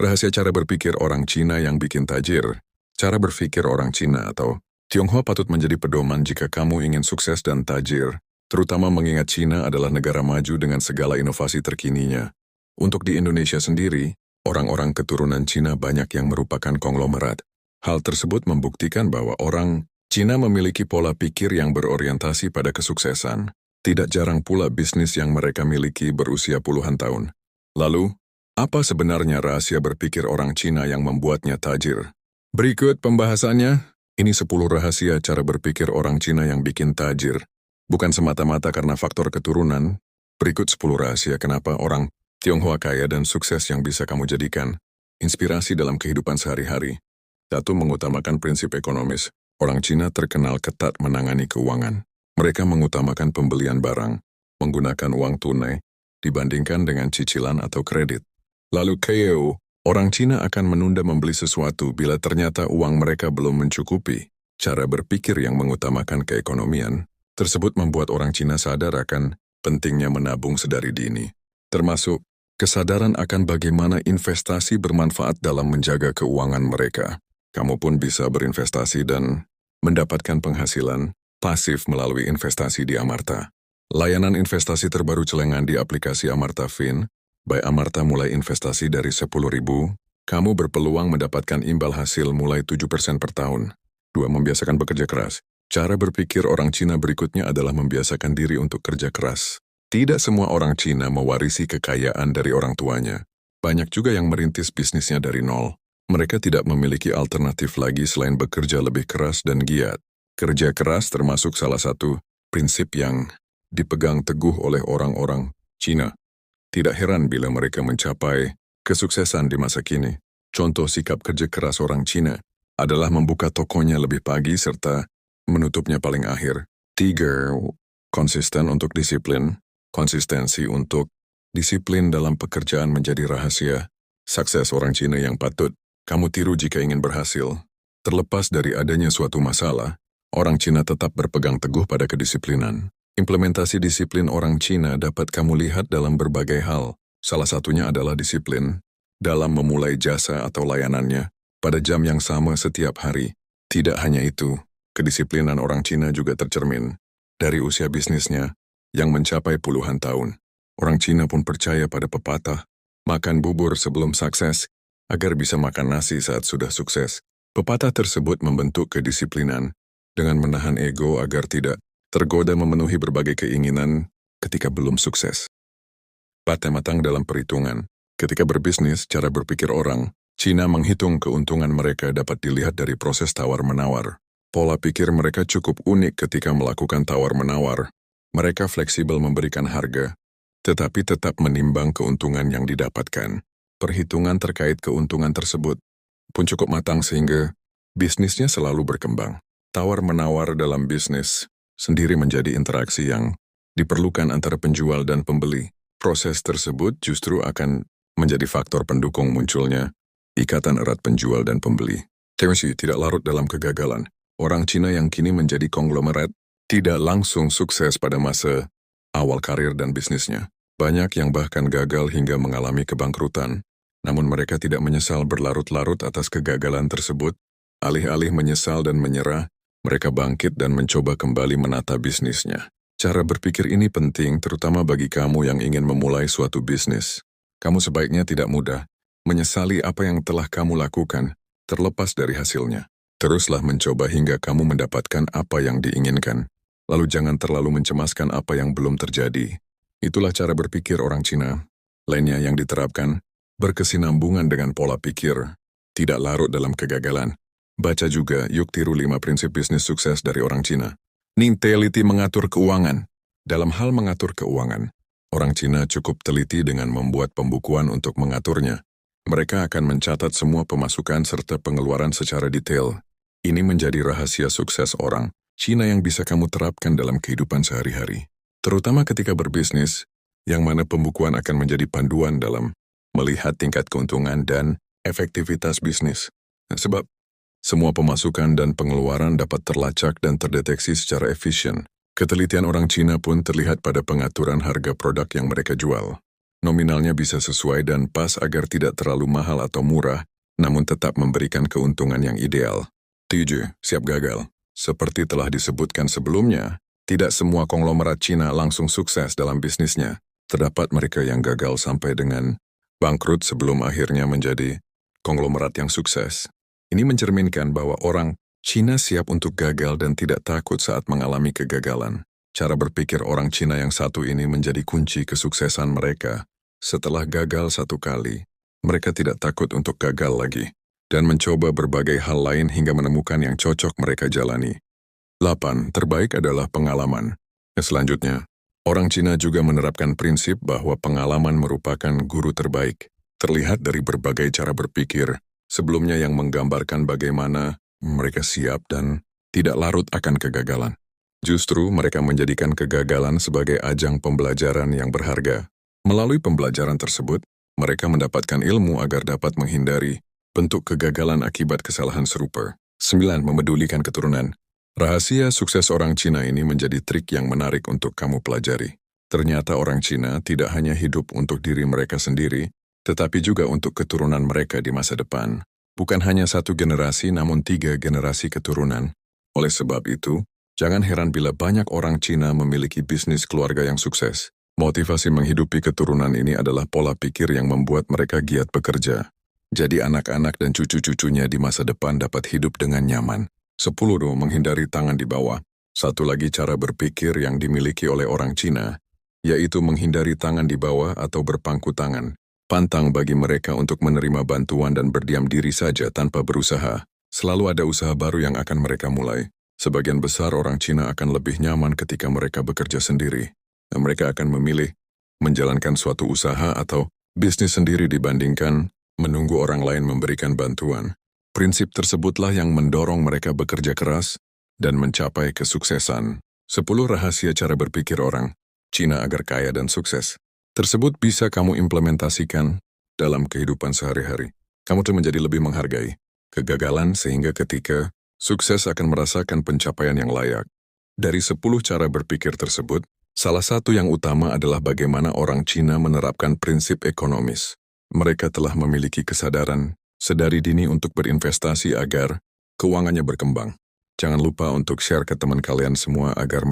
Rahasia cara berpikir orang Cina yang bikin tajir. Cara berpikir orang Cina atau Tionghoa patut menjadi pedoman jika kamu ingin sukses dan tajir, terutama mengingat Cina adalah negara maju dengan segala inovasi terkininya. Untuk di Indonesia sendiri, orang-orang keturunan Cina banyak yang merupakan konglomerat. Hal tersebut membuktikan bahwa orang Cina memiliki pola pikir yang berorientasi pada kesuksesan. Tidak jarang pula bisnis yang mereka miliki berusia puluhan tahun. Lalu, apa sebenarnya rahasia berpikir orang Cina yang membuatnya tajir? Berikut pembahasannya. Ini 10 rahasia cara berpikir orang Cina yang bikin tajir. Bukan semata-mata karena faktor keturunan. Berikut 10 rahasia kenapa orang Tionghoa kaya dan sukses yang bisa kamu jadikan inspirasi dalam kehidupan sehari-hari. 1. Mengutamakan prinsip ekonomis. Orang Cina terkenal ketat menangani keuangan. Mereka mengutamakan pembelian barang, menggunakan uang tunai, dibandingkan dengan cicilan atau kredit. Lalu KO, orang Cina akan menunda membeli sesuatu bila ternyata uang mereka belum mencukupi. Cara berpikir yang mengutamakan keekonomian tersebut membuat orang Cina sadar akan pentingnya menabung sedari dini. Termasuk kesadaran akan bagaimana investasi bermanfaat dalam menjaga keuangan mereka. Kamu pun bisa berinvestasi dan mendapatkan penghasilan pasif melalui investasi di Amarta. Layanan investasi terbaru celengan di aplikasi Amarta Fin. By Amarta mulai investasi dari 10.000, kamu berpeluang mendapatkan imbal hasil mulai 7% per tahun. 2. Membiasakan bekerja keras. Cara berpikir orang Cina berikutnya adalah membiasakan diri untuk kerja keras. Tidak semua orang Cina mewarisi kekayaan dari orang tuanya. Banyak juga yang merintis bisnisnya dari nol. Mereka tidak memiliki alternatif lagi selain bekerja lebih keras dan giat. Kerja keras termasuk salah satu prinsip yang dipegang teguh oleh orang-orang Cina. Tidak heran bila mereka mencapai kesuksesan di masa kini. Contoh sikap kerja keras orang Cina adalah membuka tokonya lebih pagi serta menutupnya paling akhir. 3. Konsisten untuk disiplin. Konsistensi untuk disiplin dalam pekerjaan menjadi rahasia sukses orang Cina yang patut kamu tiru jika ingin berhasil. Terlepas dari adanya suatu masalah, orang Cina tetap berpegang teguh pada kedisiplinan. Implementasi disiplin orang Cina dapat kamu lihat dalam berbagai hal. Salah satunya adalah disiplin dalam memulai jasa atau layanannya pada jam yang sama setiap hari. Tidak hanya itu, kedisiplinan orang Cina juga tercermin dari usia bisnisnya yang mencapai puluhan tahun. Orang Cina pun percaya pada pepatah, makan bubur sebelum sukses agar bisa makan nasi saat sudah sukses. Pepatah tersebut membentuk kedisiplinan dengan menahan ego agar tidak tergoda memenuhi berbagai keinginan ketika belum sukses. 4. Matang dalam perhitungan. Ketika berbisnis, cara berpikir orang Cina menghitung keuntungan mereka dapat dilihat dari proses tawar-menawar. Pola pikir mereka cukup unik ketika melakukan tawar-menawar. Mereka fleksibel memberikan harga, tetapi tetap menimbang keuntungan yang didapatkan. Perhitungan terkait keuntungan tersebut pun cukup matang sehingga bisnisnya selalu berkembang. Tawar-menawar dalam bisnis sendiri menjadi interaksi yang diperlukan antara penjual dan pembeli. Proses tersebut justru akan menjadi faktor pendukung munculnya ikatan erat penjual dan pembeli. Terus tidak larut dalam kegagalan. Orang Cina yang kini menjadi konglomerat tidak langsung sukses pada masa awal karir dan bisnisnya. Banyak yang bahkan gagal hingga mengalami kebangkrutan. Namun mereka tidak menyesal berlarut-larut atas kegagalan tersebut. Alih-alih menyesal dan menyerah, mereka bangkit dan mencoba kembali menata bisnisnya. Cara berpikir ini penting terutama bagi kamu yang ingin memulai suatu bisnis. Kamu sebaiknya tidak mudah menyesali apa yang telah kamu lakukan, terlepas dari hasilnya. Teruslah mencoba hingga kamu mendapatkan apa yang diinginkan. Lalu jangan terlalu mencemaskan apa yang belum terjadi. Itulah cara berpikir orang Cina. Lainnya yang diterapkan, berkesinambungan dengan pola pikir, tidak larut dalam kegagalan. Baca juga yuk tiru 5 prinsip bisnis sukses dari orang Cina. Ning teliti mengatur keuangan. Dalam hal mengatur keuangan, orang Cina cukup teliti dengan membuat pembukuan untuk mengaturnya. Mereka akan mencatat semua pemasukan serta pengeluaran secara detail. Ini menjadi rahasia sukses orang Cina yang bisa kamu terapkan dalam kehidupan sehari-hari. Terutama ketika berbisnis, yang mana pembukuan akan menjadi panduan dalam melihat tingkat keuntungan dan efektivitas bisnis. Sebab semua pemasukan dan pengeluaran dapat terlacak dan terdeteksi secara efisien. Ketelitian orang Cina pun terlihat pada pengaturan harga produk yang mereka jual. Nominalnya bisa sesuai dan pas agar tidak terlalu mahal atau murah, namun tetap memberikan keuntungan yang ideal. 7. Siap gagal. Seperti telah disebutkan sebelumnya, tidak semua konglomerat Cina langsung sukses dalam bisnisnya. Terdapat mereka yang gagal sampai dengan bangkrut sebelum akhirnya menjadi konglomerat yang sukses. Ini mencerminkan bahwa orang Cina siap untuk gagal dan tidak takut saat mengalami kegagalan. Cara berpikir orang Cina yang satu ini menjadi kunci kesuksesan mereka. Setelah gagal satu kali, mereka tidak takut untuk gagal lagi dan mencoba berbagai hal lain hingga menemukan yang cocok mereka jalani. 8. Terbaik adalah pengalaman. Selanjutnya, orang Cina juga menerapkan prinsip bahwa pengalaman merupakan guru terbaik. Terlihat dari berbagai cara berpikir, sebelumnya yang menggambarkan bagaimana mereka siap dan tidak larut akan kegagalan. Justru mereka menjadikan kegagalan sebagai ajang pembelajaran yang berharga. Melalui pembelajaran tersebut, mereka mendapatkan ilmu agar dapat menghindari bentuk kegagalan akibat kesalahan serupa. 9. Memedulikan keturunan. Rahasia sukses orang Cina ini menjadi trik yang menarik untuk kamu pelajari. Ternyata orang Cina tidak hanya hidup untuk diri mereka sendiri, tetapi juga untuk keturunan mereka di masa depan. Bukan hanya satu generasi, namun 3 generasi keturunan. Oleh sebab itu, jangan heran bila banyak orang Cina memiliki bisnis keluarga yang sukses. Motivasi menghidupi keturunan ini adalah pola pikir yang membuat mereka giat bekerja. Jadi anak-anak dan cucu-cucunya di masa depan dapat hidup dengan nyaman. 10. Menghindari tangan di bawah. Satu lagi cara berpikir yang dimiliki oleh orang Cina, yaitu menghindari tangan di bawah atau berpangku tangan. Pantang bagi mereka untuk menerima bantuan dan berdiam diri saja tanpa berusaha. Selalu ada usaha baru yang akan mereka mulai. Sebagian besar orang Cina akan lebih nyaman ketika mereka bekerja sendiri. Dan mereka akan memilih menjalankan suatu usaha atau bisnis sendiri dibandingkan menunggu orang lain memberikan bantuan. Prinsip tersebutlah yang mendorong mereka bekerja keras dan mencapai kesuksesan. 10 rahasia cara berpikir orang Cina agar kaya dan sukses. Tersebut bisa kamu implementasikan dalam kehidupan sehari-hari. Kamu tuh menjadi lebih menghargai kegagalan sehingga ketika sukses akan merasakan pencapaian yang layak. Dari 10 cara berpikir tersebut, salah satu yang utama adalah bagaimana orang Cina menerapkan prinsip ekonomis. Mereka telah memiliki kesadaran sedari dini untuk berinvestasi agar keuangannya berkembang. Jangan lupa untuk share ke teman kalian semua agar